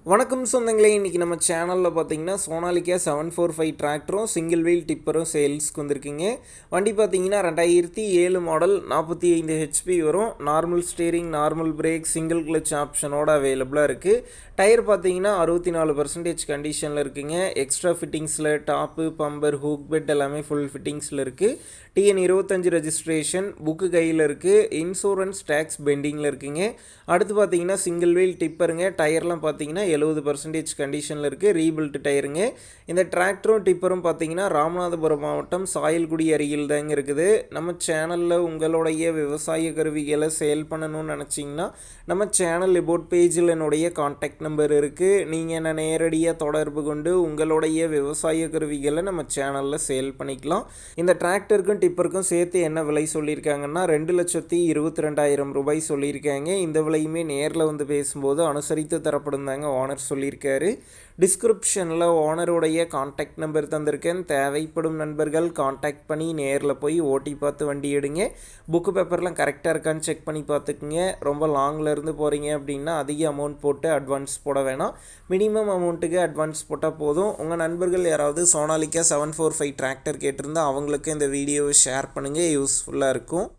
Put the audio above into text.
வணக்கம் சொந்தங்களே, இன்றைக்கி நம்ம சேனலில் பார்த்தீங்கன்னா சோனாலிக்கா 745 டிராக்டரும் சிங்கிள் வீல் டிப்பரும் சேல்ஸ்க்கு வந்திருக்குங்க. வண்டி பார்த்தீங்கன்னா 2007 மாடல் 45 ஹெச்பி வரும். Normal steering, normal brake, single clutch ஆப்ஷனோட அவைலபிளாக இருக்குது. டயர் பார்த்தீங்கன்னா 64% கண்டிஷனில் இருக்குங்க. எக்ஸ்ட்ரா ஃபிட்டிங்ஸில் டாப்பு, பம்பர், ஹூக் பெட் எல்லாமே ஃபுல் ஃபிட்டிங்ஸில் இருக்குது. டிஎன் 25 ரெஜிஸ்ட்ரேஷன் புக்கு கையில் இருக்குது. இன்சூரன்ஸ் டேக்ஸ் பெண்டிங்கில் இருக்குங்க. அடுத்து பார்த்தீங்கன்னா சிங்கிள் வீல் டிப்பருங்க. டயர்லாம் பார்த்தீங்கன்னா 70% கண்டிஷனில் இருக்குது. ரீபில்ட் டயருங்க. இந்த டிராக்டரும் டிப்பரும் பார்த்தீங்கன்னா ராமநாதபுரம் மாவட்டம் சாயல்குடி அருகில் தாங்க இருக்குது. நம்ம சேனலில் உங்களுடைய விவசாய கருவிகளை சேல் பண்ணணும்னு நினச்சிங்கன்னா நம்ம சேனல் ரிப்போர்ட் பேஜில் என்னுடைய கான்டாக்ட் நம்பர் இருக்குது. நீங்கள் என்ன நேரடியாக தொடர்பு கொண்டு உங்களுடைய விவசாய கருவிகளை நம்ம சேனலில் சேல் பண்ணிக்கலாம். இந்த டிராக்டருக்கும் டிப்பருக்கும் சேர்த்து என்ன விலை சொல்லியிருக்காங்கன்னா 2,22,000 ரூபாய் சொல்லியிருக்காங்க. இந்த விலையுமே நேரில் வந்து பேசும்போது அனுசரித்து தரப்படும் தாங்க ஓனர் சொல்லியிருக்காரு. டிஸ்கிரிப்ஷனில் ஓனருடைய கான்டாக்ட் நம்பர் தந்திருக்கேன். தேவைப்படும் நண்பர்கள் கான்டாக்ட் பண்ணி நேரில் போய் ஓட்டி பார்த்து வண்டி எடுங்க. புக்கு பேப்பர்லாம் கரெக்டாக இருக்கான்னு செக் பண்ணி பார்த்துக்குங்க. ரொம்ப லாங்கில் இருந்து போகிறீங்க அப்படின்னா அதிக அமௌண்ட் போட்டு அட்வான்ஸ் போட வேணாம். மினிமம் அமௌண்ட்டுக்கு அட்வான்ஸ் போட்டால் போதும். உங்கள் நண்பர்கள் யாராவது சோனாலிக்கா 745 டிராக்டர் கேட்டிருந்தால் அவங்களுக்கு இந்த வீடியோவை ஷேர் பண்ணுங்கள். யூஸ்ஃபுல்லாக இருக்கும்.